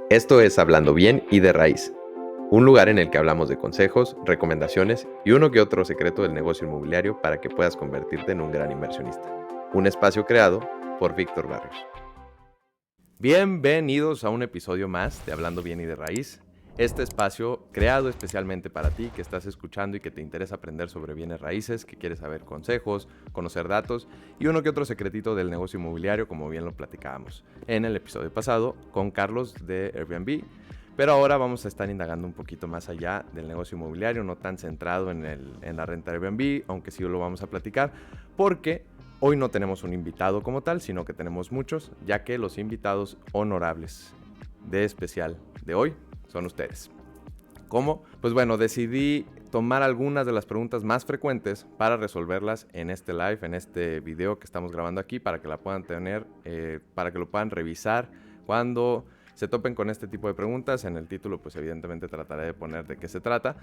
Esto es Hablando Bien y de Raíz, un lugar en el que hablamos de consejos, recomendaciones y uno que otro secreto del negocio inmobiliario para que puedas convertirte en un gran inversionista. Un espacio creado por Víctor Barrios. Bienvenidos a un episodio más de Hablando Bien y de Raíz. Este espacio creado especialmente para ti que estás escuchando y que te interesa aprender sobre bienes raíces, que quieres saber consejos, conocer datos y uno que otro secretito del negocio inmobiliario, como bien lo platicábamos en el episodio pasado con Carlos de Airbnb. Pero ahora vamos a estar indagando un poquito más allá del negocio inmobiliario, no tan centrado en la renta de Airbnb, aunque sí lo vamos a platicar, porque hoy no tenemos un invitado como tal, sino que tenemos muchos, ya que los invitados honorables de especial de hoy son ustedes. ¿Cómo? Pues bueno, decidí tomar algunas de las preguntas más frecuentes para resolverlas en este live, en este video que estamos grabando aquí, para que la puedan tener, para que lo puedan revisar cuando se topen con este tipo de preguntas. En el título, pues evidentemente trataré de poner de qué se trata.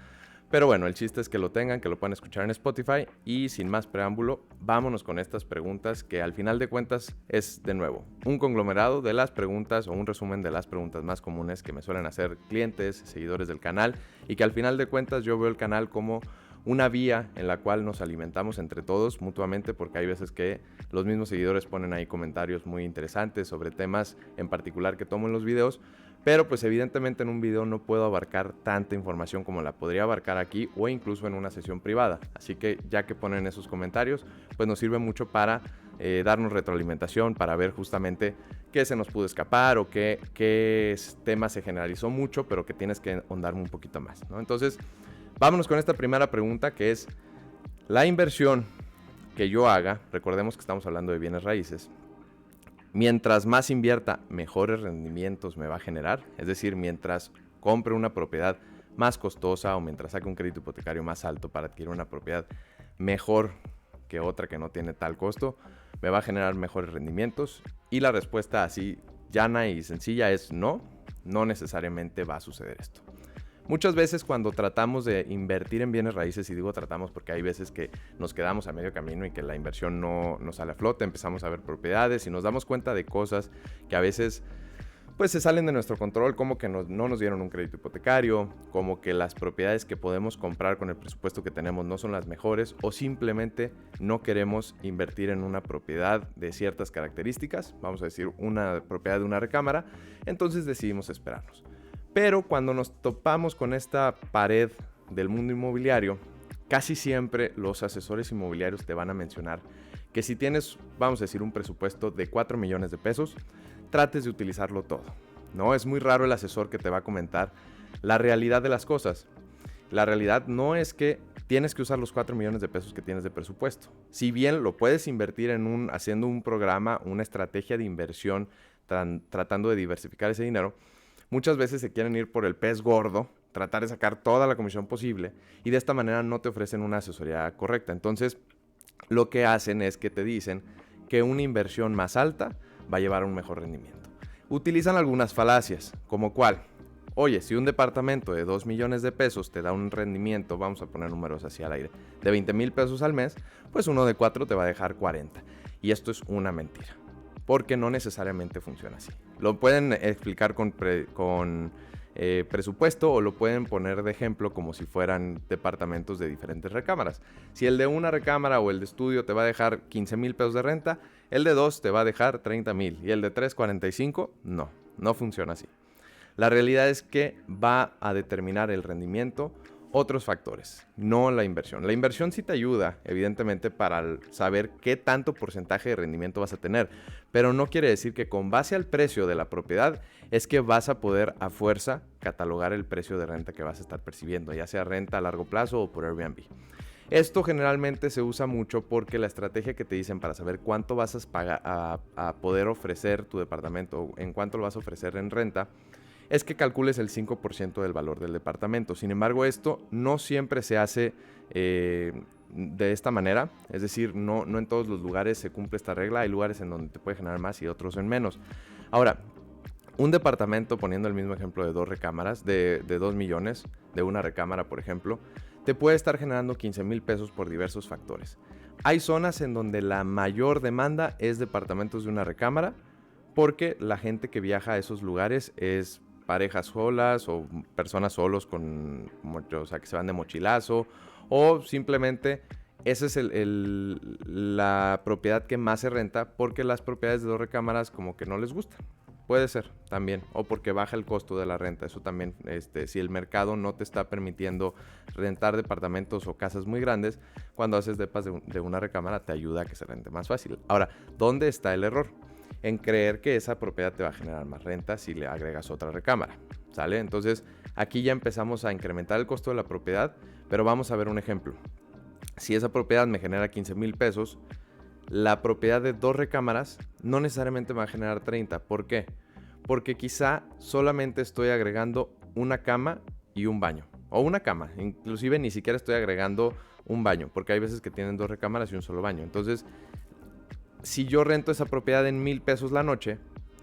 Pero bueno, el chiste es que lo tengan, que lo puedan escuchar en Spotify. Y sin más preámbulo, vámonos con estas preguntas que al final de cuentas es, de nuevo, un conglomerado de las preguntas o un resumen de las preguntas más comunes que me suelen hacer clientes, seguidores del canal, y que al final de cuentas yo veo el canal como una vía en la cual nos alimentamos entre todos mutuamente, porque hay veces que los mismos seguidores ponen ahí comentarios muy interesantes sobre temas en particular que tomo en los videos. Pero pues evidentemente en un video no puedo abarcar tanta información como la podría abarcar aquí o incluso en una sesión privada. Así que ya que ponen esos comentarios, pues nos sirve mucho para darnos retroalimentación, para ver justamente qué se nos pudo escapar o qué tema se generalizó mucho, pero que tienes que ahondarme un poquito más, ¿no? Entonces, vámonos con esta primera pregunta, que es: la inversión que yo haga, recordemos que estamos hablando de bienes raíces, mientras más invierta, mejores rendimientos me va a generar. Es decir, mientras compre una propiedad más costosa o mientras saque un crédito hipotecario más alto para adquirir una propiedad mejor que otra que no tiene tal costo, me va a generar mejores rendimientos. Y la respuesta así llana y sencilla es no, no necesariamente va a suceder esto. Muchas veces cuando tratamos de invertir en bienes raíces, y digo tratamos porque hay veces que nos quedamos a medio camino y que la inversión no sale a flote, empezamos a ver propiedades y nos damos cuenta de cosas que a veces pues se salen de nuestro control, como que no nos dieron un crédito hipotecario, como que las propiedades que podemos comprar con el presupuesto que tenemos no son las mejores, o simplemente no queremos invertir en una propiedad de ciertas características, vamos a decir una propiedad de una recámara, entonces decidimos esperarnos. Pero cuando nos topamos con esta pared del mundo inmobiliario, casi siempre los asesores inmobiliarios te van a mencionar que si tienes, vamos a decir, un presupuesto de 4 millones de pesos, trates de utilizarlo todo, ¿no? Es muy raro el asesor que te va a comentar la realidad de las cosas. La realidad no es que tienes que usar los 4 millones de pesos que tienes de presupuesto. Si bien lo puedes invertir haciendo un programa, una estrategia de inversión, tratando de diversificar ese dinero, muchas veces se quieren ir por el pez gordo, tratar de sacar toda la comisión posible y de esta manera no te ofrecen una asesoría correcta. Entonces, lo que hacen es que te dicen que una inversión más alta va a llevar a un mejor rendimiento. Utilizan algunas falacias, como cuál: oye, si un departamento de 2 millones de pesos te da un rendimiento, vamos a poner números así al aire, de 20,000 pesos al mes, pues uno de 4 te va a dejar 40. Y esto es una mentira, porque no necesariamente funciona así. Lo pueden explicar con presupuesto, o lo pueden poner de ejemplo como si fueran departamentos de diferentes recámaras. Si el de una recámara o el de estudio te va a dejar 15,000 pesos de renta, el de 2 te va a dejar 30,000 y el de 3, 45, no funciona así. La realidad es que va a determinar el rendimiento otros factores, no la inversión. La inversión sí te ayuda, evidentemente, para saber qué tanto porcentaje de rendimiento vas a tener, pero no quiere decir que con base al precio de la propiedad es que vas a poder a fuerza catalogar el precio de renta que vas a estar percibiendo, ya sea renta a largo plazo o por Airbnb. Esto generalmente se usa mucho porque la estrategia que te dicen para saber cuánto vas a poder ofrecer tu departamento o en cuánto lo vas a ofrecer en renta es que calcules el 5% del valor del departamento. Sin embargo, esto no siempre se hace de esta manera. Es decir, no en todos los lugares se cumple esta regla. Hay lugares en donde te puede generar más y otros en menos. Ahora, un departamento, poniendo el mismo ejemplo de 2 recámaras, de 2 millones, de una recámara, por ejemplo, te puede estar generando 15,000 pesos por diversos factores. Hay zonas en donde la mayor demanda es departamentos de una recámara, porque la gente que viaja a esos lugares es parejas solas o personas solos o sea, que se van de mochilazo, o simplemente esa es la propiedad que más se renta porque las propiedades de 2 recámaras como que no les gustan. Puede ser también, o porque baja el costo de la renta. Eso también, si el mercado no te está permitiendo rentar departamentos o casas muy grandes, cuando haces depas de una recámara te ayuda a que se rente más fácil. Ahora, ¿dónde está el error? En creer que esa propiedad te va a generar más renta si le agregas otra recámara, ¿sale? Entonces, aquí ya empezamos a incrementar el costo de la propiedad, pero vamos a ver un ejemplo. Si esa propiedad me genera 15,000 pesos, la propiedad de 2 recámaras no necesariamente me va a generar 30. ¿Por qué? Porque quizá solamente estoy agregando una cama y un baño. O una cama, inclusive ni siquiera estoy agregando un baño, porque hay veces que tienen 2 recámaras y un solo baño. Entonces, si yo rento esa propiedad en 1,000 pesos la noche,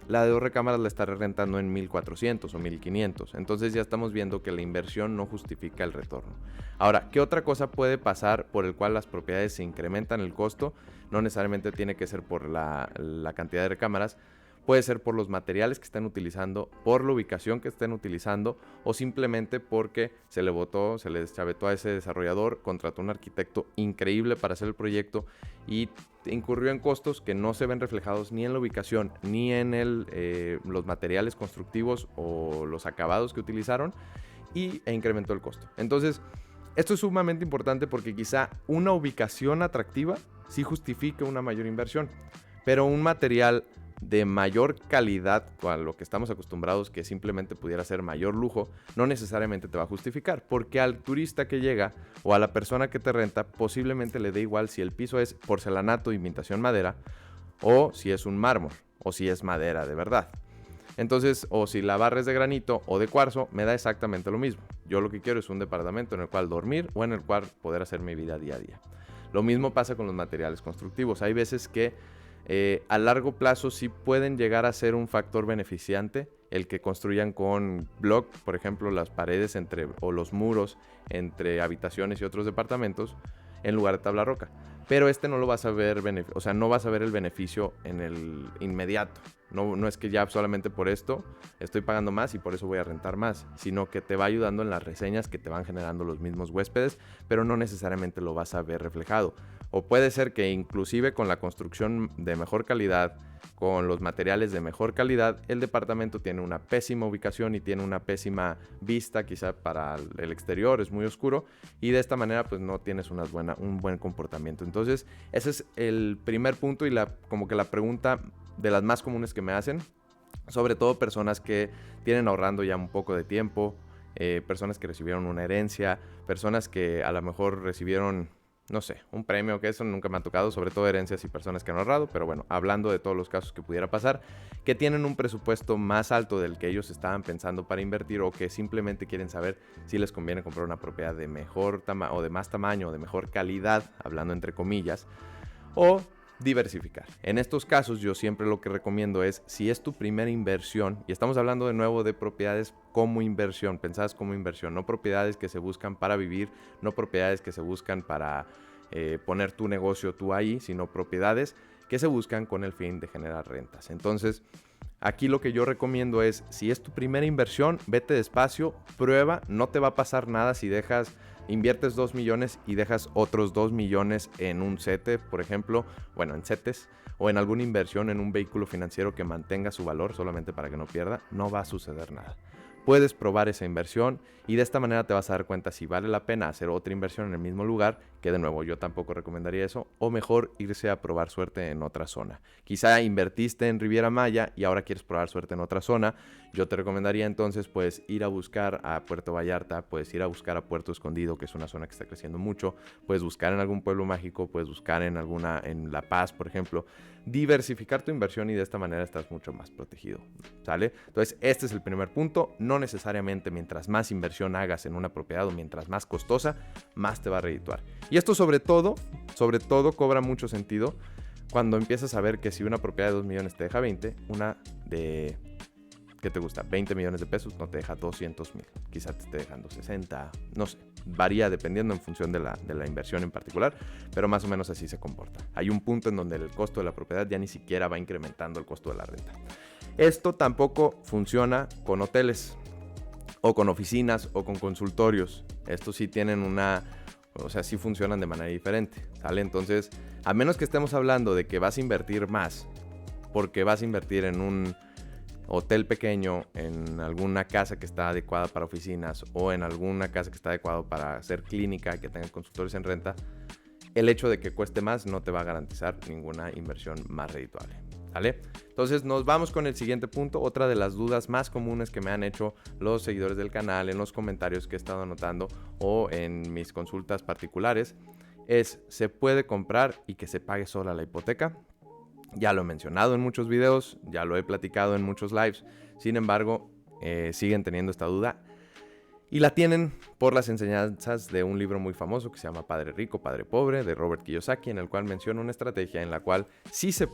la de 2 recámaras la estaré rentando en 1,400 o 1,500. Entonces ya estamos viendo que la inversión no justifica el retorno. Ahora, ¿qué otra cosa puede pasar por el cual las propiedades se incrementan el costo? No necesariamente tiene que ser por la cantidad de recámaras. Puede ser por los materiales que estén utilizando, por la ubicación que estén utilizando, o simplemente porque se le deschavetó a ese desarrollador, contrató un arquitecto increíble para hacer el proyecto y incurrió en costos que no se ven reflejados ni en la ubicación, ni en los materiales constructivos o los acabados que utilizaron, e incrementó el costo. Entonces, esto es sumamente importante porque quizá una ubicación atractiva sí justifica una mayor inversión, pero un material de mayor calidad a lo que estamos acostumbrados, que simplemente pudiera ser mayor lujo, no necesariamente te va a justificar, porque al turista que llega o a la persona que te renta posiblemente le dé igual si el piso es porcelanato imitación madera, o si es un mármol, o si es madera de verdad. Entonces, o si la barra es de granito o de cuarzo, me da exactamente lo mismo. Yo lo que quiero es un departamento en el cual dormir o en el cual poder hacer mi vida día a día. Lo mismo pasa con los materiales constructivos. Hay veces que a largo plazo sí pueden llegar a ser un factor beneficiante el que construyan con block, por ejemplo, las paredes o los muros entre habitaciones y otros departamentos en lugar de tabla roca. Pero no lo vas a ver, o sea, no vas a ver el beneficio en el inmediato. No es que ya solamente por esto estoy pagando más y por eso voy a rentar más, sino que te va ayudando en las reseñas que te van generando los mismos huéspedes, pero no necesariamente lo vas a ver reflejado. O puede ser que inclusive con la construcción de mejor calidad, con los materiales de mejor calidad, el departamento tiene una pésima ubicación y tiene una pésima vista, quizá para el exterior es muy oscuro, y de esta manera pues no tienes un buen comportamiento. Entonces ese es el primer punto y como que la pregunta de las más comunes que me hacen, sobre todo personas que tienen ahorrando ya un poco de tiempo, personas que recibieron una herencia, personas que a lo mejor recibieron, no sé, un premio, que eso nunca me ha tocado, sobre todo herencias y personas que han ahorrado, pero bueno, hablando de todos los casos que pudiera pasar, que tienen un presupuesto más alto del que ellos estaban pensando para invertir, o que simplemente quieren saber si les conviene comprar una propiedad de mejor o de más tamaño o de mejor calidad, hablando entre comillas, o diversificar. En estos casos yo siempre lo que recomiendo es, si es tu primera inversión, y estamos hablando de nuevo de propiedades como inversión, pensadas como inversión, no propiedades que se buscan para vivir, no propiedades que se buscan para poner tu negocio tú ahí, sino propiedades que se buscan con el fin de generar rentas. Entonces, aquí lo que yo recomiendo es, si es tu primera inversión, vete despacio, prueba, no te va a pasar nada si inviertes 2 millones y dejas otros 2 millones en un sete, por ejemplo, bueno, en setes, o en alguna inversión en un vehículo financiero que mantenga su valor solamente para que no pierda, no va a suceder nada. Puedes probar esa inversión y de esta manera te vas a dar cuenta si vale la pena hacer otra inversión en el mismo lugar, que de nuevo yo tampoco recomendaría eso, o mejor irse a probar suerte en otra zona. Quizá invertiste en Riviera Maya y ahora quieres probar suerte en otra zona. Yo te recomendaría entonces pues ir a buscar a Puerto Vallarta, puedes ir a buscar a Puerto Escondido, que es una zona que está creciendo mucho, puedes buscar en algún pueblo mágico, puedes buscar en La Paz, por ejemplo. Diversificar tu inversión y de esta manera estás mucho más protegido, ¿sale? Entonces este es el primer punto. No necesariamente mientras más inversión hagas en una propiedad o mientras más costosa, más te va a redituar. Y esto sobre todo cobra mucho sentido cuando empiezas a ver que si una propiedad de 2 millones te deja 20, una de, ¿qué te gusta? 20 millones de pesos no te deja 200,000, quizá te esté dejando 60, no sé, varía dependiendo en función de la inversión en particular, pero más o menos así se comporta. Hay un punto en donde el costo de la propiedad ya ni siquiera va incrementando el costo de la renta. Esto tampoco funciona con hoteles o con oficinas o con consultorios. Estos sí tienen sí funcionan de manera diferente, ¿sale? Entonces, a menos que estemos hablando de que vas a invertir más, porque vas a invertir en un hotel pequeño, en alguna casa que está adecuada para oficinas o en alguna casa que está adecuada para hacer clínica, que tenga consultorios en renta, el hecho de que cueste más no te va a garantizar ninguna inversión más redituable, ¿vale? Entonces nos vamos con el siguiente punto. Otra de las dudas más comunes que me han hecho los seguidores del canal en los comentarios que he estado anotando o en mis consultas particulares es: ¿se puede comprar y que se pague sola la hipoteca? Ya lo he mencionado en muchos videos, ya lo he platicado en muchos lives. Sin embargo, siguen teniendo esta duda. Y la tienen por las enseñanzas de un libro muy famoso que se llama Padre Rico, Padre Pobre, de Robert Kiyosaki, en el cual menciona una estrategia en la cual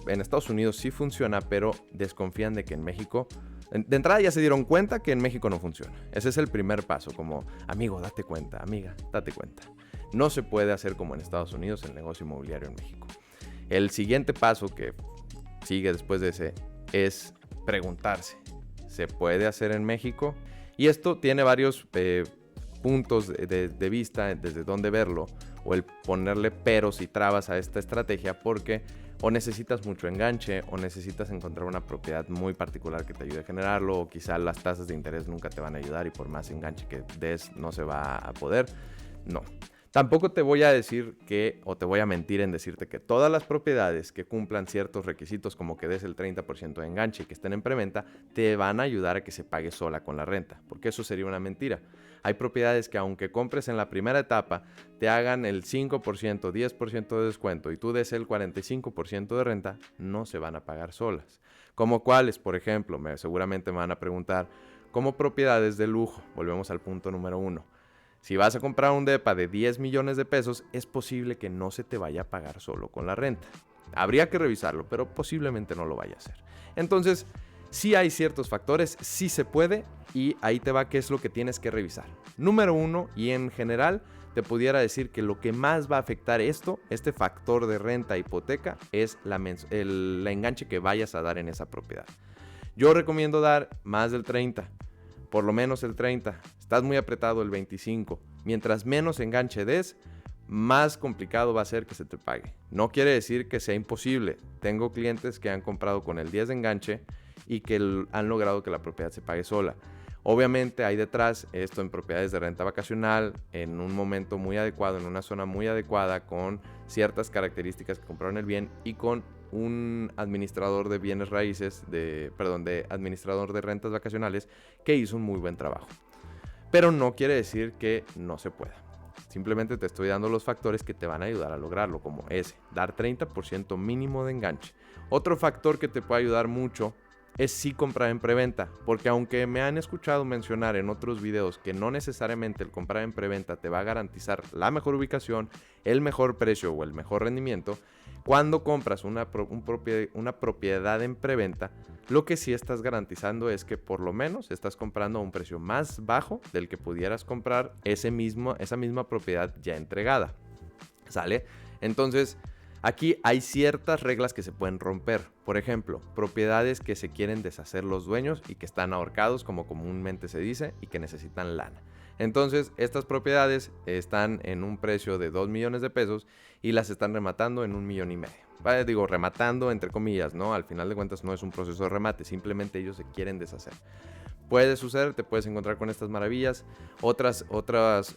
en Estados Unidos sí funciona, pero desconfían de que en México, de entrada ya se dieron cuenta que en México no funciona. Ese es el primer paso, como amigo, date cuenta, amiga, date cuenta. No se puede hacer como en Estados Unidos el negocio inmobiliario en México. El siguiente paso que sigue después de ese es preguntarse, ¿se puede hacer en México? Y esto tiene varios puntos de vista desde dónde verlo, o el ponerle peros y trabas a esta estrategia, porque o necesitas mucho enganche o necesitas encontrar una propiedad muy particular que te ayude a generarlo, o quizá las tasas de interés nunca te van a ayudar y por más enganche que des no se va a poder. No. Tampoco te voy a decir o te voy a mentir en decirte que todas las propiedades que cumplan ciertos requisitos, como que des el 30% de enganche y que estén en preventa, te van a ayudar a que se pague sola con la renta, porque eso sería una mentira. Hay propiedades que aunque compres en la primera etapa, te hagan el 5%, 10% de descuento y tú des el 45% de renta, no se van a pagar solas. ¿Como cuáles? Por ejemplo, seguramente me van a preguntar, como propiedades de lujo. Volvemos al punto número 1. Si vas a comprar un depa de 10 millones de pesos, es posible que no se te vaya a pagar solo con la renta. Habría que revisarlo, pero posiblemente no lo vaya a hacer. Entonces, sí hay ciertos factores, sí se puede, y ahí te va qué es lo que tienes que revisar. Número 1, y en general te pudiera decir que lo que más va a afectar este factor de renta hipoteca, es el enganche que vayas a dar en esa propiedad. Yo recomiendo dar más del 30%. Por lo menos el 30, estás muy apretado el 25. Mientras menos enganche des, más complicado va a ser que se te pague. No quiere decir que sea imposible. Tengo clientes que han comprado con el 10 de enganche y que han logrado que la propiedad se pague sola. Obviamente hay detrás esto en propiedades de renta vacacional, en un momento muy adecuado, en una zona muy adecuada, con ciertas características que compraron el bien y con un administrador de bienes raíces, de administrador de rentas vacacionales que hizo un muy buen trabajo. Pero no quiere decir que no se pueda. Simplemente te estoy dando los factores que te van a ayudar a lograrlo, como ese, dar 30% mínimo de enganche. Otro factor que te puede ayudar mucho es sí comprar en preventa, porque aunque me han escuchado mencionar en otros videos que no necesariamente el comprar en preventa te va a garantizar la mejor ubicación, el mejor precio o el mejor rendimiento, cuando compras una propiedad en preventa, lo que sí estás garantizando es que por lo menos estás comprando a un precio más bajo del que pudieras comprar esa misma propiedad ya entregada, ¿sale? Entonces, aquí hay ciertas reglas que se pueden romper. Por ejemplo, propiedades que se quieren deshacer los dueños y que están ahorcados, como comúnmente se dice, y que necesitan lana. Entonces, estas propiedades están en un precio de 2 millones de pesos y las están rematando en 1,5 millones. Vale, digo, rematando entre comillas, ¿no? Al final de cuentas no es un proceso de remate, simplemente ellos se quieren deshacer. Puede suceder, te puedes encontrar con estas maravillas. Otros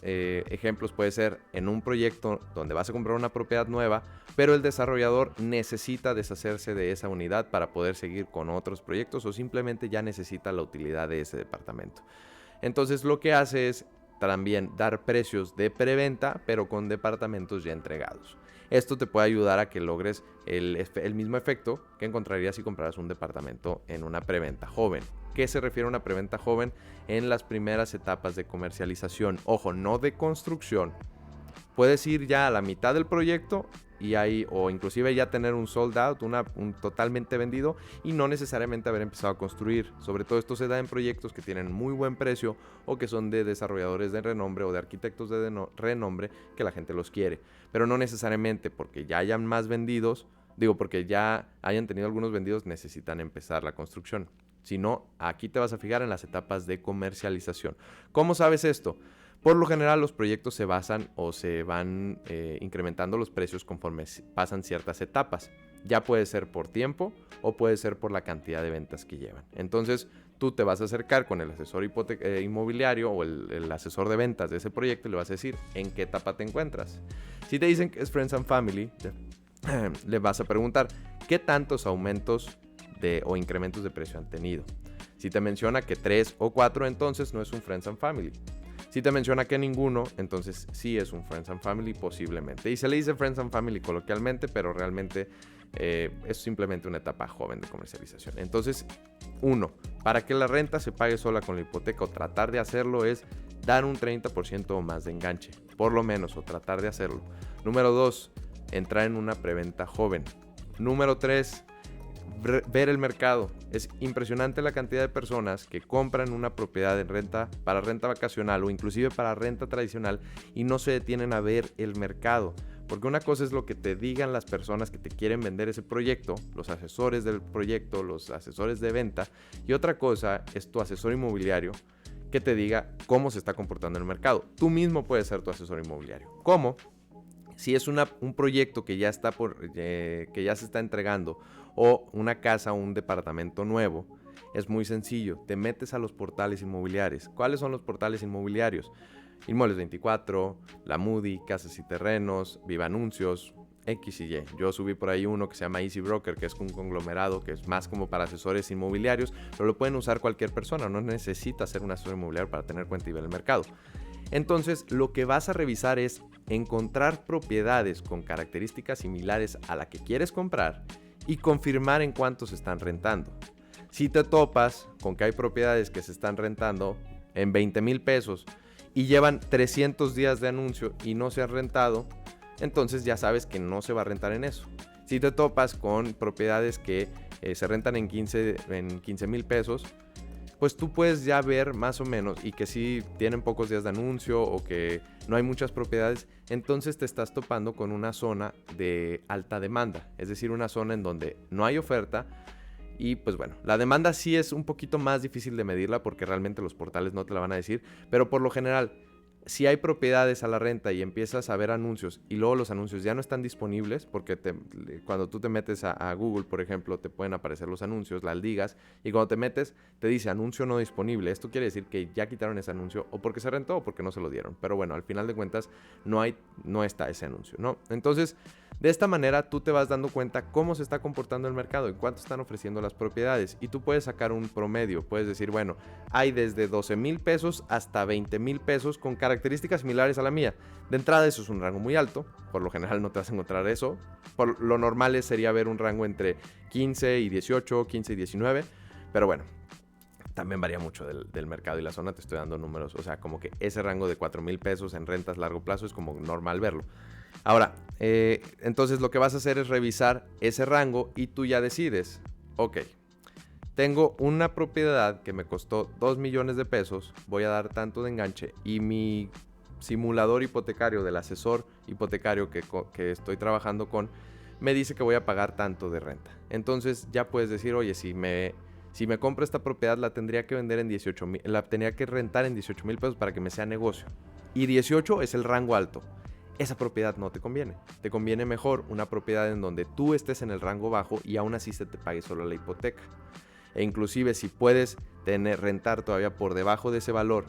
ejemplos puede ser en un proyecto donde vas a comprar una propiedad nueva, pero el desarrollador necesita deshacerse de esa unidad para poder seguir con otros proyectos o simplemente ya necesita la utilidad de ese departamento. Entonces lo que hace es también dar precios de preventa, pero con departamentos ya entregados. Esto te puede ayudar a que logres el mismo efecto que encontrarías si compraras un departamento en una preventa joven. ¿Qué se refiere a una preventa joven? En las primeras etapas de comercialización. Ojo, no de construcción. Puedes ir ya a la mitad del proyecto o inclusive ya tener un sold out, un totalmente vendido, y no necesariamente haber empezado a construir. Sobre todo esto se da en proyectos que tienen muy buen precio o que son de desarrolladores de renombre o de arquitectos de renombre que la gente los quiere. Pero no necesariamente porque ya hayan más vendidos, porque ya hayan tenido algunos vendidos, necesitan empezar la construcción. sino aquí te vas a fijar en las etapas de comercialización. ¿Cómo sabes esto? Por lo general los proyectos se basan o se van incrementando los precios conforme pasan ciertas etapas. Ya puede ser por tiempo o puede ser por la cantidad de ventas que llevan. Entonces tú te vas a acercar con el asesor inmobiliario o el asesor de ventas de ese proyecto y le vas a decir en qué etapa te encuentras. Si te dicen que es Friends and Family, le vas a preguntar qué tantos aumentos o incrementos de precio han tenido. Si te menciona que 3 o 4, entonces no es un Friends and Family. Si te menciona que ninguno, entonces sí es un Friends and Family posiblemente. Y se le dice Friends and Family coloquialmente, pero realmente es simplemente una etapa joven de comercialización. Entonces, 1, para que la renta se pague sola con la hipoteca o tratar de hacerlo es dar un 30% o más de enganche, por lo menos, o tratar de hacerlo. Número 2, entrar en una preventa joven. Número 3, ver el mercado. Es impresionante la cantidad de personas que compran una propiedad en renta para renta vacacional o inclusive para renta tradicional y no se detienen a ver el mercado. Porque una cosa es lo que te digan las personas que te quieren vender ese proyecto, los asesores del proyecto, los asesores de venta, y otra cosa es tu asesor inmobiliario que te diga cómo se está comportando el mercado. Tú mismo puedes ser tu asesor inmobiliario. ¿Cómo? Si es un proyecto que ya está que ya se está entregando o una casa o un departamento nuevo, es muy sencillo. Te metes a los portales inmobiliarios. ¿Cuáles son los portales inmobiliarios? Inmuebles 24, La Moody, Casas y Terrenos, Viva Anuncios, X y Y. Yo subí por ahí uno que se llama Easy Broker, que es un conglomerado que es más como para asesores inmobiliarios, pero lo pueden usar cualquier persona. No necesita ser un asesor inmobiliario para tener cuenta y ver el mercado. Entonces, lo que vas a revisar es encontrar propiedades con características similares a la que quieres comprar y confirmar en cuánto se están rentando. Si te topas con que hay propiedades que se están rentando en 20,000 pesos y llevan 300 días de anuncio y no se han rentado, entonces ya sabes que no se va a rentar en eso. Si te topas con propiedades que se rentan en 15,000 pesos, pues tú puedes ya ver más o menos, y que si tienen pocos días de anuncio o que no hay muchas propiedades, entonces te estás topando con una zona de alta demanda, es decir, una zona en donde no hay oferta. Y pues bueno, la demanda sí es un poquito más difícil de medirla porque realmente los portales no te la van a decir, pero por lo general, si hay propiedades a la renta y empiezas a ver anuncios y luego los anuncios ya no están disponibles, porque cuando tú te metes a Google, por ejemplo, te pueden aparecer los anuncios, las ligas, y cuando te metes te dice anuncio no disponible. Esto quiere decir que ya quitaron ese anuncio o porque se rentó o porque no se lo dieron. Pero bueno, al final de cuentas no está ese anuncio, ¿no? Entonces, de esta manera tú te vas dando cuenta cómo se está comportando el mercado y cuánto están ofreciendo las propiedades. Y tú puedes sacar un promedio, puedes decir, bueno, hay desde 12,000 pesos hasta 20,000 pesos con características similares a la mía. De entrada eso es un rango muy alto, por lo general no te vas a encontrar eso. Por lo normal sería ver un rango entre 15 y 18, 15 y 19, pero bueno, también varía mucho del mercado y la zona. Te estoy dando números, o sea, como que ese rango de 4,000 pesos en rentas a largo plazo es como normal verlo. Ahora, entonces lo que vas a hacer es revisar ese rango y tú ya decides, ok, tengo una propiedad que me costó 2 millones de pesos, voy a dar tanto de enganche y mi simulador hipotecario del asesor hipotecario que estoy trabajando con me dice que voy a pagar tanto de renta. Entonces ya puedes decir, oye, si me compro esta propiedad la tendría que vender en 18,000, la tenía que rentar en 18,000 pesos para que me sea negocio. Y 18 es el rango alto. Esa propiedad no te conviene. Te conviene mejor una propiedad en donde tú estés en el rango bajo y aún así se te pague solo la hipoteca. E inclusive si puedes rentar todavía por debajo de ese valor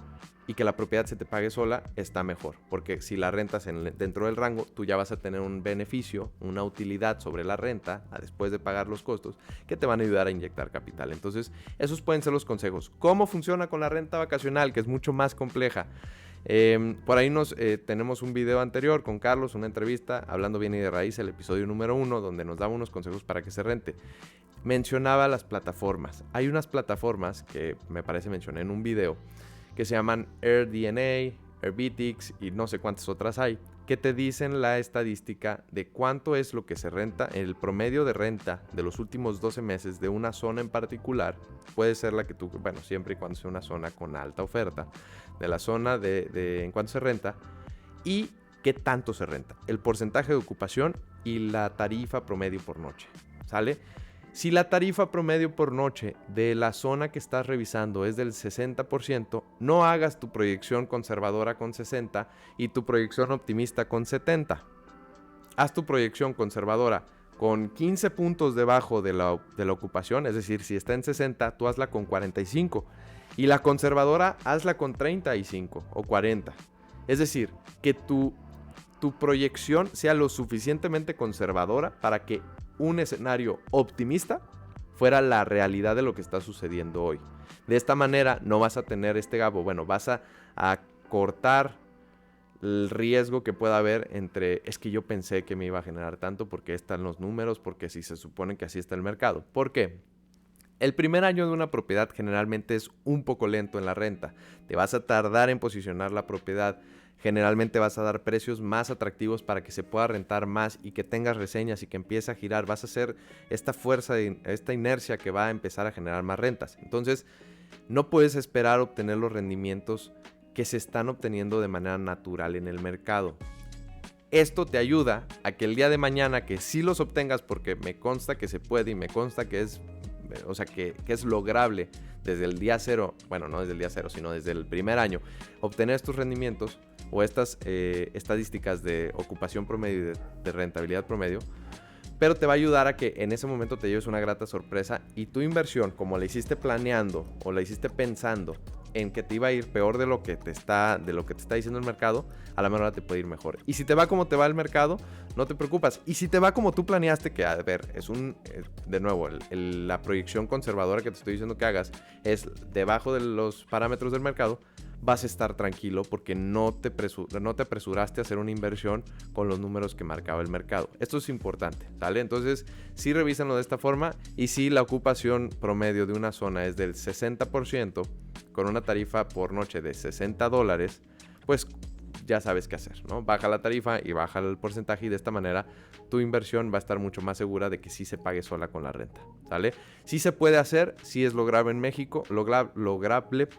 y que la propiedad se te pague sola, está mejor. Porque si la rentas dentro del rango, tú ya vas a tener un beneficio, una utilidad sobre la renta, después de pagar los costos, que te van a ayudar a inyectar capital. Entonces, esos pueden ser los consejos. ¿Cómo funciona con la renta vacacional? Que es mucho más compleja. Por ahí tenemos un video anterior con Carlos, una entrevista, hablando bien y de raíz, el episodio número 1, donde nos daba unos consejos para que se rente. Mencionaba las plataformas. Hay unas plataformas que me parece mencioné en un video que se llaman AirDNA, Airbitix y no sé cuántas otras hay, que te dicen la estadística de cuánto es lo que se renta, el promedio de renta de los últimos 12 meses de una zona en particular. Puede ser la que tú, bueno, siempre y cuando sea una zona con alta oferta, de la zona en cuánto se renta y qué tanto se renta, el porcentaje de ocupación y la tarifa promedio por noche, ¿sale? Si la tarifa promedio por noche de la zona que estás revisando es del 60%, no hagas tu proyección conservadora con 60 y tu proyección optimista con 70. Haz tu proyección conservadora con 15 puntos debajo de la ocupación, es decir, si está en 60, tú hazla con 45. Y la conservadora, hazla con 35 o 40. Es decir, que tu proyección sea lo suficientemente conservadora para que un escenario optimista fuera la realidad de lo que está sucediendo hoy. De esta manera no vas a tener este gap, bueno, vas a cortar el riesgo que pueda haber entre es que yo pensé que me iba a generar tanto porque están los números, porque si se supone que así está el mercado. ¿Por qué? El primer año de una propiedad generalmente es un poco lento en la renta. Te vas a tardar en posicionar la propiedad. Generalmente vas a dar precios más atractivos para que se pueda rentar más y que tengas reseñas y que empiece a girar. Vas a hacer esta fuerza, esta inercia que va a empezar a generar más rentas. Entonces, no puedes esperar obtener los rendimientos que se están obteniendo de manera natural en el mercado. Esto te ayuda a que el día de mañana, que sí los obtengas, porque me consta que se puede y me consta que es, o sea, que es lograble desde el día cero, bueno, no desde el día cero, sino desde el primer año, obtener estos rendimientos o estas estadísticas de ocupación promedio y de rentabilidad promedio, pero te va a ayudar a que en ese momento te lleves una grata sorpresa y tu inversión, como la hiciste planeando o la hiciste pensando en que te iba a ir peor de lo que te está diciendo el mercado, a la mejor te puede ir mejor. Y si te va como te va el mercado, no te preocupas. Y si te va como tú planeaste, que a ver, es de nuevo, la proyección conservadora que te estoy diciendo que hagas es debajo de los parámetros del mercado, vas a estar tranquilo porque no te apresuraste a hacer una inversión con los números que marcaba el mercado. Esto es importante, ¿sale? Entonces, sí revísenlo de esta forma y si la ocupación promedio de una zona es del 60%, con una tarifa por noche de $60, pues ya sabes qué hacer, ¿no? Baja la tarifa y baja el porcentaje y de esta manera tu inversión va a estar mucho más segura de que sí se pague sola con la renta, ¿sale? Sí se puede hacer, sí es lograble en México, lograble,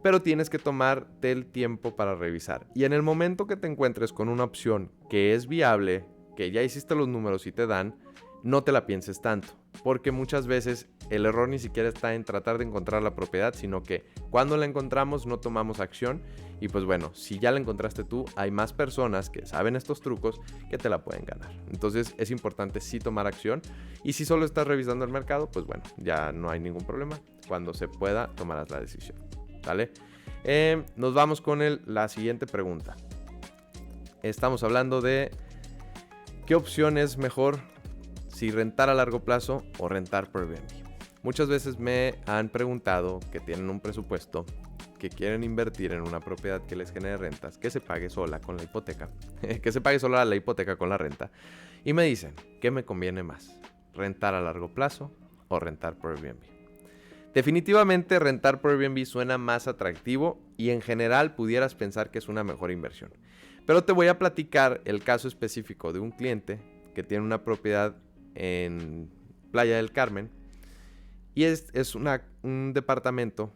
pero tienes que tomarte el tiempo para revisar. Y en el momento que te encuentres con una opción que es viable, que ya hiciste los números y te dan, no te la pienses tanto, porque muchas veces el error ni siquiera está en tratar de encontrar la propiedad, sino que cuando la encontramos no tomamos acción y pues bueno, si ya la encontraste tú, hay más personas que saben estos trucos que te la pueden ganar. Entonces es importante sí tomar acción y si solo estás revisando el mercado, pues bueno, ya no hay ningún problema. Cuando se pueda, tomarás la decisión, ¿vale? Nos vamos con la siguiente pregunta. Estamos hablando de qué opción es mejor, si rentar a largo plazo o rentar por Airbnb. Muchas veces me han preguntado que tienen un presupuesto, que quieren invertir en una propiedad que les genere rentas, que se pague sola con la hipoteca, que se pague sola la hipoteca con la renta. Y me dicen, ¿qué me conviene más? ¿Rentar a largo plazo o rentar por Airbnb? Definitivamente rentar por Airbnb suena más atractivo y en general pudieras pensar que es una mejor inversión. Pero te voy a platicar el caso específico de un cliente que tiene una propiedad en Playa del Carmen y es un departamento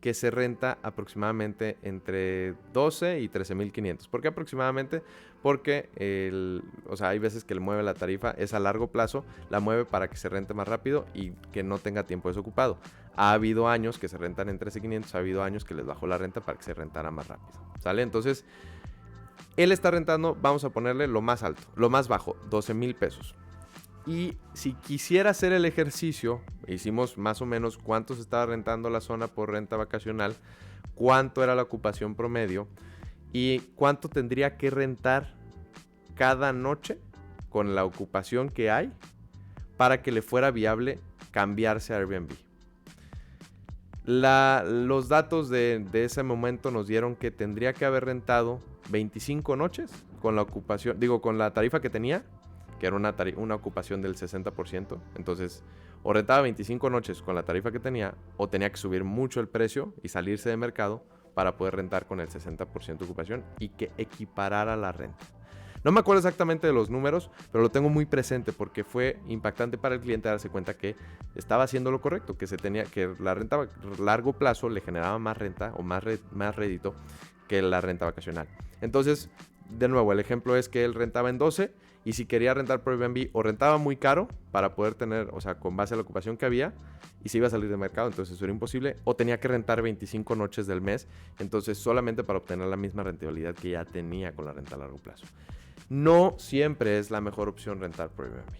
que se renta aproximadamente entre 12 y 13,500. ¿Por qué aproximadamente? Porque hay veces que le mueve la tarifa, es a largo plazo, la mueve para que se rente más rápido y que no tenga tiempo desocupado. Ha habido años que se rentan en 13,500, ha habido años que les bajó la renta para que se rentara más rápido, ¿sale? Entonces, él está rentando, vamos a ponerle lo más alto, lo más bajo, 12,000 pesos. Y si quisiera hacer el ejercicio, hicimos más o menos cuánto se estaba rentando la zona por renta vacacional, cuánto era la ocupación promedio y cuánto tendría que rentar cada noche con la ocupación que hay para que le fuera viable cambiarse a Airbnb. Los datos de ese momento nos dieron que tendría que haber rentado 25 noches con la ocupación, con la tarifa que tenía, que era una ocupación del 60%. Entonces, o rentaba 25 noches con la tarifa que tenía, o tenía que subir mucho el precio y salirse de mercado para poder rentar con el 60% de ocupación y que equiparara la renta. No me acuerdo exactamente de los números, pero lo tengo muy presente porque fue impactante para el cliente darse cuenta que estaba haciendo lo correcto, que la renta a largo plazo le generaba más renta o más rédito que la renta vacacional. Entonces, de nuevo, el ejemplo es que él rentaba en 12 y si quería rentar por Airbnb o rentaba muy caro para poder tener, o sea, con base a la ocupación que había y se iba a salir del mercado, entonces eso era imposible, o tenía que rentar 25 noches del mes, entonces solamente para obtener la misma rentabilidad que ya tenía con la renta a largo plazo. No siempre es la mejor opción rentar por Airbnb.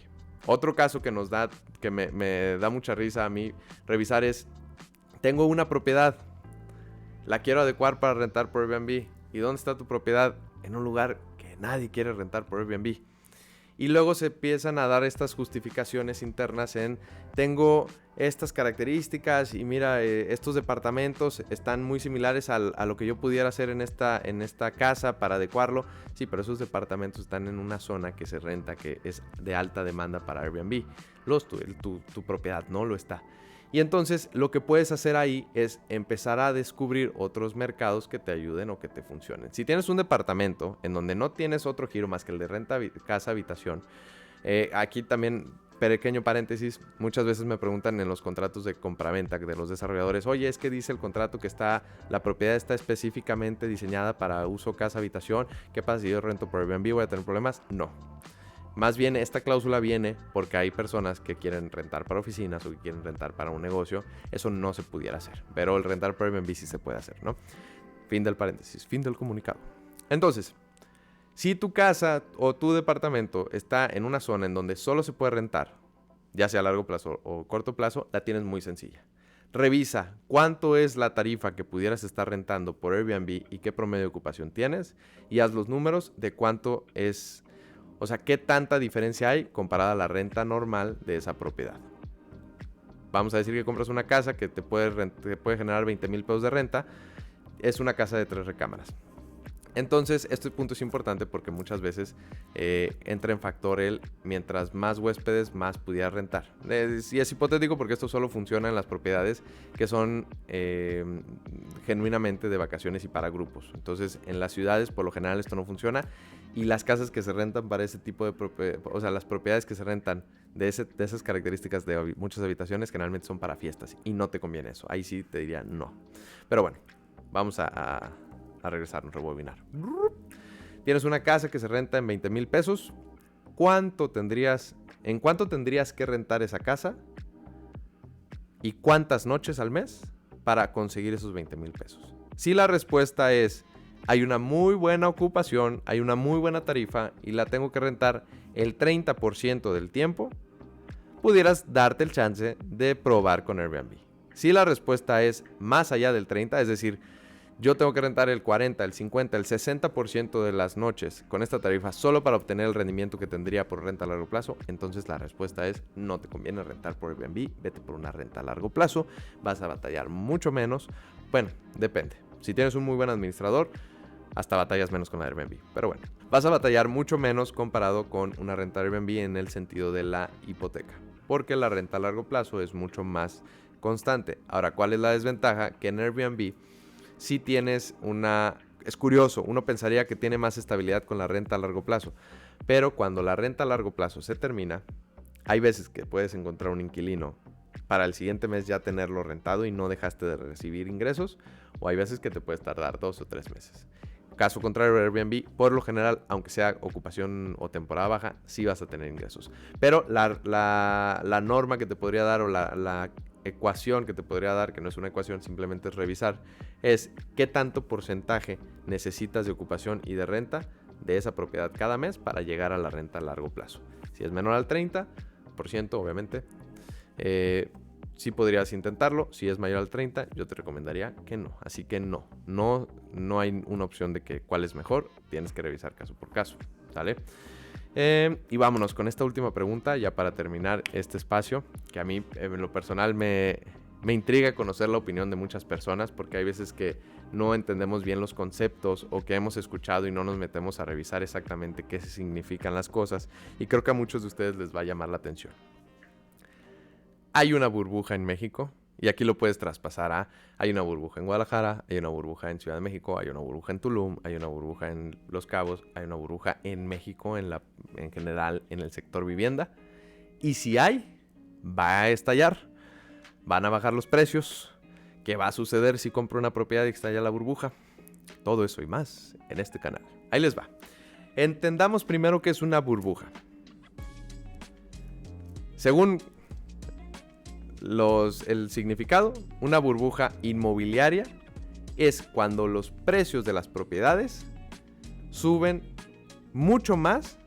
Otro caso que me da mucha risa a mí revisar es, tengo una propiedad, la quiero adecuar para rentar por Airbnb. ¿Y dónde está tu propiedad? En un lugar que nadie quiere rentar por Airbnb. Y luego se empiezan a dar estas justificaciones internas en, tengo estas características y mira, estos departamentos están muy similares a lo que yo pudiera hacer en esta casa para adecuarlo. Sí, pero esos departamentos están en una zona que se renta, que es de alta demanda para Airbnb. Tu propiedad no lo está. Y entonces lo que puedes hacer ahí es empezar a descubrir otros mercados que te ayuden o que te funcionen. Si tienes un departamento en donde no tienes otro giro más que el de renta casa-habitación, aquí también, pequeño paréntesis, muchas veces me preguntan en los contratos de compraventa de los desarrolladores, oye, es que dice el contrato que la propiedad está específicamente diseñada para uso casa-habitación, ¿qué pasa si yo rento por Airbnb? ¿Voy a tener problemas? No. Más bien, esta cláusula viene porque hay personas que quieren rentar para oficinas o que quieren rentar para un negocio. Eso no se pudiera hacer, pero el rentar por Airbnb sí se puede hacer, ¿no? Fin del paréntesis, fin del comunicado. Entonces, si tu casa o tu departamento está en una zona en donde solo se puede rentar, ya sea a largo plazo o corto plazo, la tienes muy sencilla. Revisa cuánto es la tarifa que pudieras estar rentando por Airbnb y qué promedio de ocupación tienes y haz los números de cuánto es. O sea, ¿qué tanta diferencia hay comparada a la renta normal de esa propiedad? Vamos a decir que compras una casa que te puede generar 20,000 pesos de renta. Es una casa de 3 recámaras. Entonces, este punto es importante porque muchas veces entra en factor mientras más huéspedes, más pudieras rentar. Y es hipotético porque esto solo funciona en las propiedades que son genuinamente de vacaciones y para grupos. Entonces, en las ciudades, por lo general, esto no funciona. Y las casas que se rentan para ese tipo de propiedades, o sea, las propiedades que se rentan de esas características de muchas habitaciones, generalmente son para fiestas. Y no te conviene eso. Ahí sí te diría no. Pero bueno, vamos a regresarnos, rebobinar. Tienes una casa que se renta en 20,000 pesos. ¿En cuánto tendrías que rentar esa casa? ¿Y cuántas noches al mes para conseguir esos 20,000 pesos? Si la respuesta es, hay una muy buena ocupación, hay una muy buena tarifa y la tengo que rentar el 30% del tiempo, pudieras darte el chance de probar con Airbnb. Si la respuesta es más allá del 30%, es decir, yo tengo que rentar el 40, el 50, el 60% de las noches con esta tarifa solo para obtener el rendimiento que tendría por renta a largo plazo, entonces la respuesta es no te conviene rentar por Airbnb, vete por una renta a largo plazo, vas a batallar mucho menos. Bueno, depende. Si tienes un muy buen administrador, hasta batallas menos con la Airbnb. Pero bueno, vas a batallar mucho menos comparado con una renta Airbnb en el sentido de la hipoteca, porque la renta a largo plazo es mucho más constante. Ahora, ¿cuál es la desventaja? Que en Airbnb si tienes es curioso, uno pensaría que tiene más estabilidad con la renta a largo plazo, pero cuando la renta a largo plazo se termina, hay veces que puedes encontrar un inquilino para el siguiente mes ya tenerlo rentado y no dejaste de recibir ingresos, o hay veces que te puedes tardar 2 o 3 meses. Caso contrario, Airbnb, por lo general, aunque sea ocupación o temporada baja, sí vas a tener ingresos. Pero la norma que te podría dar o la ecuación que te podría dar, que no es una ecuación, simplemente es revisar, es qué tanto porcentaje necesitas de ocupación y de renta de esa propiedad cada mes para llegar a la renta a largo plazo. Si es menor al 30%, obviamente, sí podrías intentarlo. Si es mayor al 30%, yo te recomendaría que no. Así que no hay una opción de que cuál es mejor. Tienes que revisar caso por caso, ¿sale? Y vámonos con esta última pregunta ya para terminar este espacio, que a mí en lo personal me intriga conocer la opinión de muchas personas, porque hay veces que no entendemos bien los conceptos o que hemos escuchado y no nos metemos a revisar exactamente qué significan las cosas, y creo que a muchos de ustedes les va a llamar la atención. Hay una burbuja en México, y aquí lo puedes traspasar hay una burbuja en Guadalajara, hay una burbuja en Ciudad de México, hay una burbuja en Tulum, hay una burbuja en Los Cabos, hay una burbuja en México en general en el sector vivienda. Y si va a estallar, van a bajar los precios. ¿Qué va a suceder si compro una propiedad y estalla la burbuja? Todo eso y más en este canal. Ahí les va. Entendamos primero qué es una burbuja. Según el significado, una burbuja inmobiliaria es cuando los precios de las propiedades suben mucho más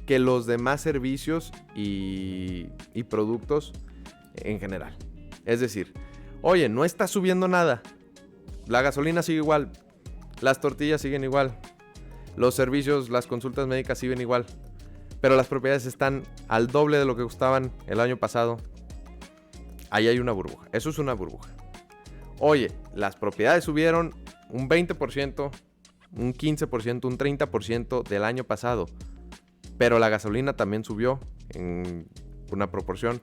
que los demás servicios y productos en general. Es decir, oye, no está subiendo nada. La gasolina sigue igual. Las tortillas siguen igual. Los servicios, las consultas médicas siguen igual. Pero las propiedades están al doble de lo que costaban el año pasado. Ahí hay una burbuja. Eso es una burbuja. Oye, las propiedades subieron un 20%, un 15%, un 30% del año pasado. Pero la gasolina también subió en una proporción.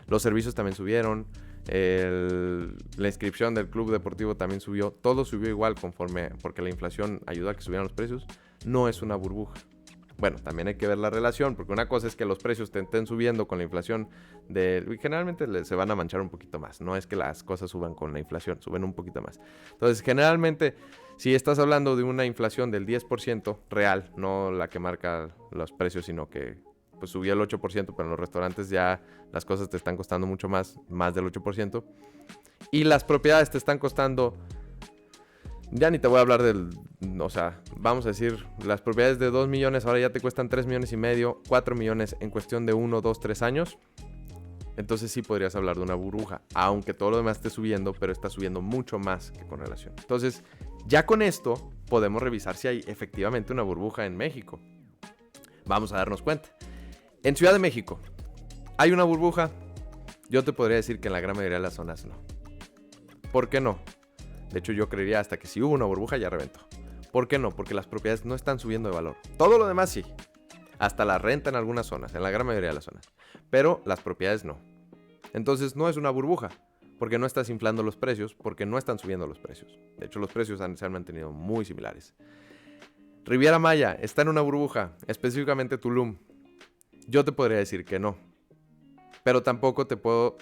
Los servicios también subieron. La inscripción del club deportivo también subió. Todo subió igual porque la inflación ayudó a que subieran los precios. No es una burbuja. Bueno, también hay que ver la relación, porque una cosa es que los precios te estén subiendo con la inflación y generalmente se van a manchar un poquito más. No es que las cosas suban con la inflación, suben un poquito más. Entonces, generalmente, si estás hablando de una inflación del 10% real, no la que marca los precios, sino que pues subió el 8%, pero en los restaurantes ya las cosas te están costando mucho más del 8%. Y las propiedades te están costando... Ya ni te voy a hablar o sea, vamos a decir, las propiedades de 2 millones ahora ya te cuestan 3 millones y medio, 4 millones en cuestión de 1, 2, 3 años. Entonces sí podrías hablar de una burbuja, aunque todo lo demás esté subiendo, pero está subiendo mucho más que con relación. Entonces, ya con esto podemos revisar si hay efectivamente una burbuja en México. Vamos a darnos cuenta. En Ciudad de México, ¿hay una burbuja? Yo te podría decir que en la gran mayoría de las zonas no. ¿Por qué no? De hecho, yo creería hasta que si hubo una burbuja ya reventó. ¿Por qué no? Porque las propiedades no están subiendo de valor. Todo lo demás sí. Hasta la renta en algunas zonas, en la gran mayoría de las zonas. Pero las propiedades no. Entonces no es una burbuja, porque no estás inflando los precios, porque no están subiendo los precios. De hecho, los precios se han mantenido muy similares. Riviera Maya está en una burbuja, específicamente Tulum. Yo te podría decir que no. Pero tampoco te puedo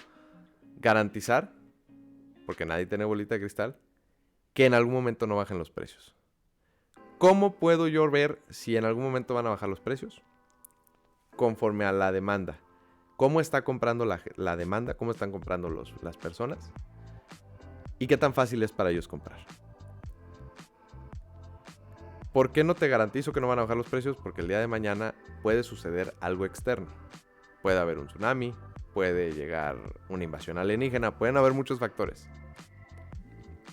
garantizar, porque nadie tiene bolita de cristal, que en algún momento no bajen los precios. ¿Cómo puedo yo ver si en algún momento van a bajar los precios? Conforme a la demanda. ¿Cómo está comprando la demanda? ¿Cómo están comprando las personas? ¿Y qué tan fácil es para ellos comprar? ¿Por qué no te garantizo que no van a bajar los precios? Porque el día de mañana puede suceder algo externo. Puede haber un tsunami, puede llegar una invasión alienígena, pueden haber muchos factores.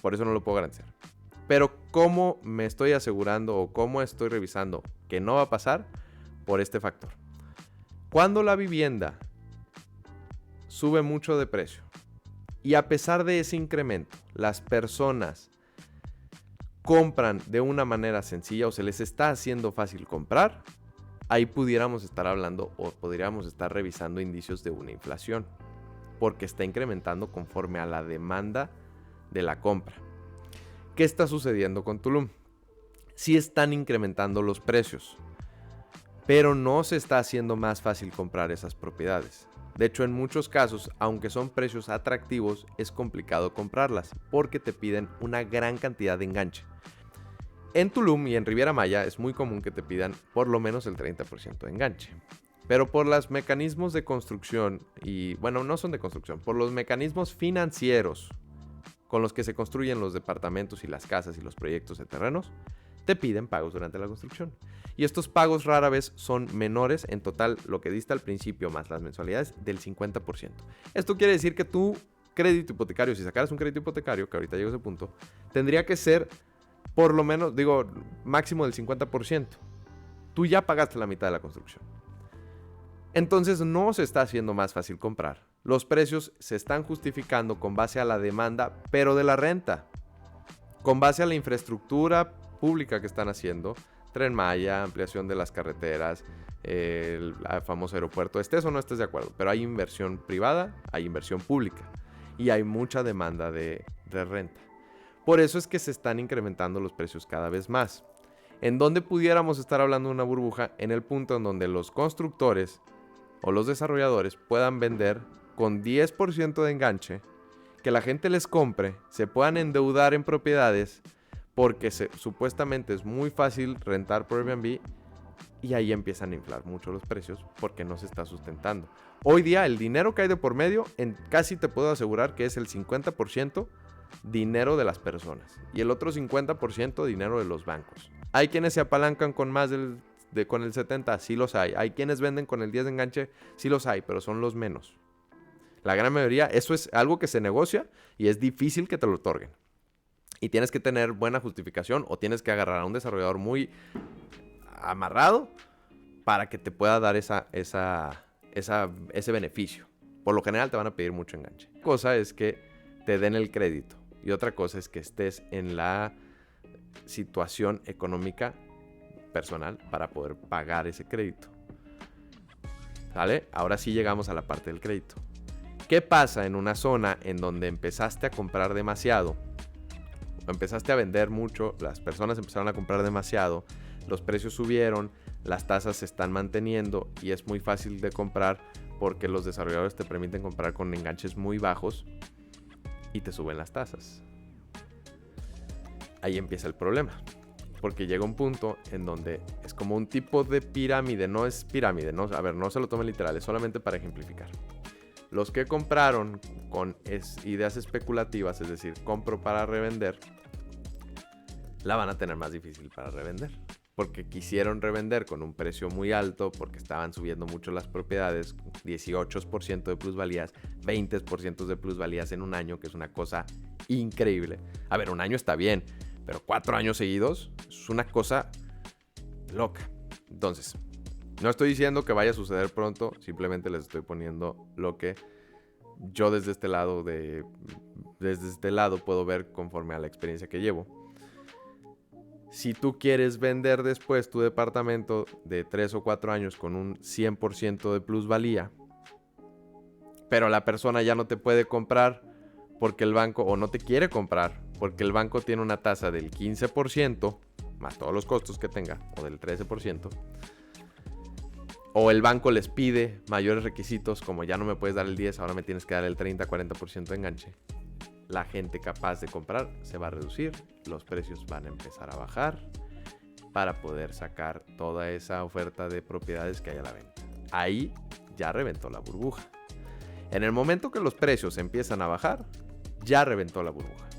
Por eso no lo puedo garantizar. Pero ¿cómo me estoy asegurando o cómo estoy revisando que no va a pasar? Por este factor. Cuando la vivienda sube mucho de precio y a pesar de ese incremento, las personas compran de una manera sencilla o se les está haciendo fácil comprar, ahí pudiéramos estar hablando o podríamos estar revisando indicios de una inflación, porque está incrementando conforme a la demanda de la compra. ¿Qué está sucediendo con Tulum? Sí están incrementando los precios, pero no se está haciendo más fácil comprar esas propiedades. De hecho, en muchos casos, aunque son precios atractivos, es complicado comprarlas porque te piden una gran cantidad de enganche. En Tulum y en Riviera Maya es muy común que te pidan por lo menos el 30% de enganche. Pero por los mecanismos de construcción, no son de construcción, por los mecanismos financieros con los que se construyen los departamentos y las casas y los proyectos de terrenos, te piden pagos durante la construcción. Y estos pagos rara vez son menores en total, lo que diste al principio más las mensualidades, del 50%. Esto quiere decir que tu crédito hipotecario, si sacaras un crédito hipotecario, que ahorita llego a ese punto, tendría que ser por lo menos, máximo del 50%. Tú ya pagaste la mitad de la construcción. Entonces no se está haciendo más fácil comprar. Los precios se están justificando con base a la demanda, pero de la renta. Con base a la infraestructura pública que están haciendo, Tren Maya, ampliación de las carreteras, el famoso aeropuerto, estés o no estés de acuerdo, pero hay inversión privada, hay inversión pública y hay mucha demanda de renta. Por eso es que se están incrementando los precios cada vez más. ¿En dónde pudiéramos estar hablando de una burbuja? En el punto en donde los constructores o los desarrolladores puedan vender con 10% de enganche, que la gente les compre, se puedan endeudar en propiedades porque supuestamente es muy fácil rentar por Airbnb y ahí empiezan a inflar mucho los precios porque no se está sustentando. Hoy día el dinero que hay de por medio, casi te puedo asegurar que es el 50% dinero de las personas y el otro 50% dinero de los bancos. Hay quienes se apalancan con más con el 70%, sí los hay. Hay quienes venden con el 10 de enganche, sí los hay, pero son los menos. La gran mayoría, eso es algo que se negocia y es difícil que te lo otorguen. Y tienes que tener buena justificación o tienes que agarrar a un desarrollador muy amarrado para que te pueda dar ese beneficio. Por lo general te van a pedir mucho enganche. Una cosa es que te den el crédito y otra cosa es que estés en la situación económica personal para poder pagar ese crédito. ¿Sale? Ahora sí llegamos a la parte del crédito. ¿Qué pasa en una zona en donde empezaste a comprar demasiado? Empezaste a vender mucho, las personas empezaron a comprar demasiado, los precios subieron, las tasas se están manteniendo y es muy fácil de comprar porque los desarrolladores te permiten comprar con enganches muy bajos y te suben las tasas. Ahí empieza el problema, porque llega un punto en donde es como un tipo de pirámide, no es pirámide, no, a ver, no se lo tomen literal, es solamente para ejemplificar. Los que compraron con ideas especulativas, es decir, compro para revender, la van a tener más difícil para revender. Porque quisieron revender con un precio muy alto, porque estaban subiendo mucho las propiedades, 18% de plusvalías, 20% de plusvalías en un año, que es una cosa increíble. A ver, un año está bien, pero 4 años seguidos es una cosa loca. Entonces, no estoy diciendo que vaya a suceder pronto, simplemente les estoy poniendo lo que yo desde este lado puedo ver conforme a la experiencia que llevo. Si tú quieres vender después tu departamento de 3 o 4 años con un 100% de plusvalía, pero la persona ya no te puede comprar porque el banco, o no te quiere comprar porque el banco tiene una tasa del 15%, más todos los costos que tenga, o del 13%, o el banco les pide mayores requisitos, como ya no me puedes dar el 10, ahora me tienes que dar el 30-40% de enganche. La gente capaz de comprar se va a reducir, los precios van a empezar a bajar para poder sacar toda esa oferta de propiedades que hay a la venta. Ahí ya reventó la burbuja. En el momento que los precios empiezan a bajar, ya reventó la burbuja.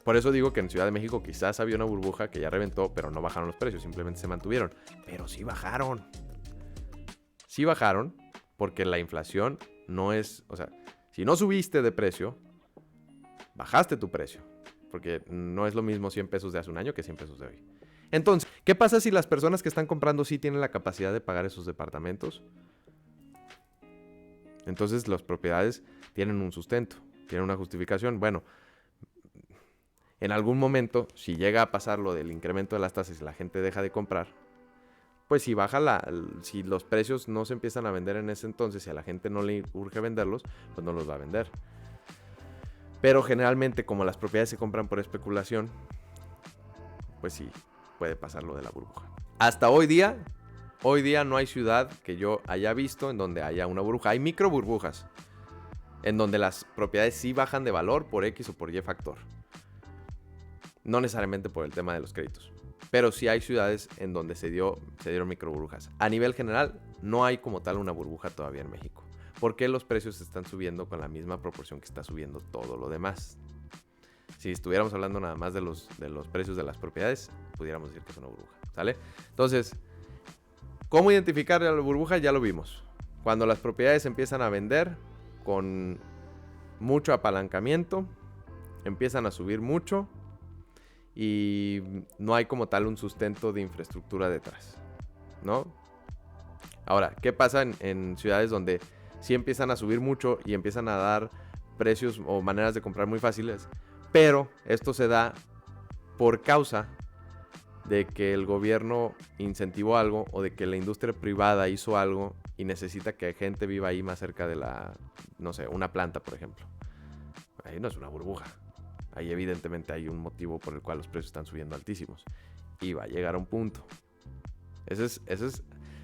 Por eso digo que en Ciudad de México quizás había una burbuja que ya reventó, pero no bajaron los precios, simplemente se mantuvieron. Pero sí bajaron. Sí bajaron porque la inflación no es, o sea, si no subiste de precio, bajaste tu precio. Porque no es lo mismo 100 pesos de hace un año que 100 pesos de hoy. Entonces, ¿qué pasa si las personas que están comprando sí tienen la capacidad de pagar esos departamentos? Entonces, las propiedades tienen un sustento, tienen una justificación. Bueno, en algún momento, si llega a pasar lo del incremento de las tasas y la gente deja de comprar, pues si si los precios no se empiezan a vender en ese entonces y a la gente no le urge venderlos, pues no los va a vender. Pero generalmente, como las propiedades se compran por especulación, pues sí, puede pasar lo de la burbuja. Hasta hoy día no hay ciudad que yo haya visto en donde haya una burbuja. Hay micro burbujas, en donde las propiedades sí bajan de valor por X o por Y factor. No necesariamente por el tema de los créditos. Pero sí hay ciudades en donde se dieron micro burbujas. A nivel general, no hay como tal una burbuja todavía en México. Porque los precios están subiendo con la misma proporción que está subiendo todo lo demás. Si estuviéramos hablando nada más de los precios de las propiedades, pudiéramos decir que es una burbuja, ¿sale? Entonces, ¿cómo identificar la burbuja? Ya lo vimos. Cuando las propiedades empiezan a vender con mucho apalancamiento, empiezan a subir mucho y no hay como tal un sustento de infraestructura detrás, ¿no? Ahora, ¿qué pasa en ciudades donde sí empiezan a subir mucho y empiezan a dar precios o maneras de comprar muy fáciles? Pero esto se da por causa de que el gobierno incentivó algo o de que la industria privada hizo algo y necesita que gente viva ahí más cerca de una planta, por ejemplo. Ahí no es una burbuja. Ahí evidentemente hay un motivo por el cual los precios están subiendo altísimos. Y va a llegar a un punto.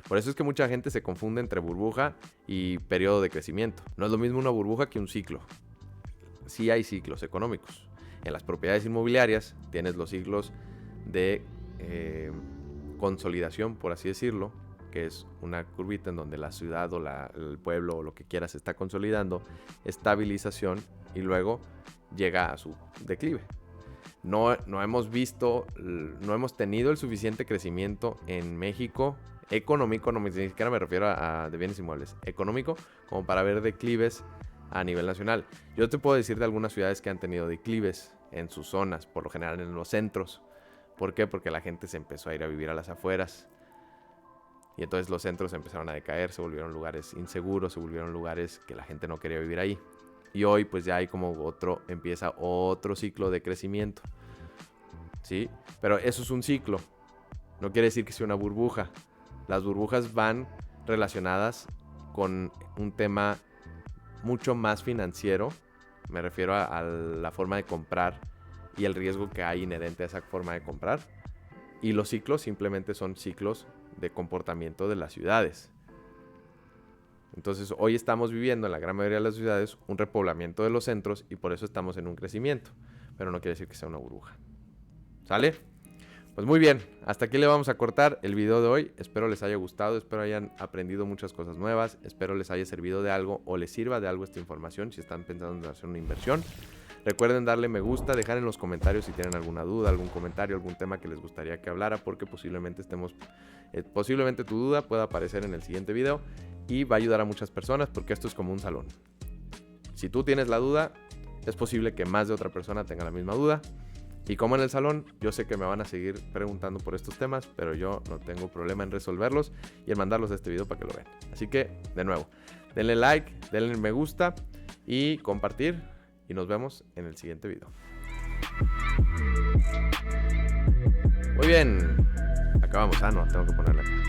Por eso es que mucha gente se confunde entre burbuja y periodo de crecimiento. No es lo mismo una burbuja que un ciclo. Sí hay ciclos económicos. En las propiedades inmobiliarias tienes los ciclos de consolidación, por así decirlo, que es una curvita en donde la ciudad o el pueblo o lo que quieras se está consolidando, estabilización y luego llega a su declive. No hemos tenido el suficiente crecimiento en México económico, ni siquiera me refiero a de bienes inmuebles, económico, como para ver declives a nivel nacional. Yo te puedo decir de algunas ciudades que han tenido declives en sus zonas, por lo general en los centros. ¿Por qué? Porque la gente se empezó a ir a vivir a las afueras. Y entonces los centros empezaron a decaer, se volvieron lugares inseguros, se volvieron lugares que la gente no quería vivir ahí. Y hoy pues ya hay como empieza otro ciclo de crecimiento. ¿Sí? Pero eso es un ciclo. No quiere decir que sea una burbuja. Las burbujas van relacionadas con un tema mucho más financiero. Me refiero a la forma de comprar y el riesgo que hay inherente a esa forma de comprar. Y los ciclos simplemente son ciclos de comportamiento de las ciudades. Entonces hoy estamos viviendo en la gran mayoría de las ciudades un repoblamiento de los centros y por eso estamos en un crecimiento. Pero no quiere decir que sea una burbuja. ¿Sale? Pues muy bien, hasta aquí le vamos a cortar el video de hoy. Espero les haya gustado, espero hayan aprendido muchas cosas nuevas, espero les haya servido de algo o les sirva de algo esta información si están pensando en hacer una inversión. Recuerden darle me gusta, dejar en los comentarios si tienen alguna duda, algún comentario, algún tema que les gustaría que hablara, porque posiblemente tu duda pueda aparecer en el siguiente video y va a ayudar a muchas personas porque esto es como un salón. Si tú tienes la duda, es posible que más de otra persona tenga la misma duda. Y como en el salón, yo sé que me van a seguir preguntando por estos temas, pero yo no tengo problema en resolverlos y en mandarlos a este video para que lo vean. Así que, de nuevo, denle like, denle me gusta y compartir. Y nos vemos en el siguiente video. Muy bien. Acabamos. No, tengo que ponerle acá.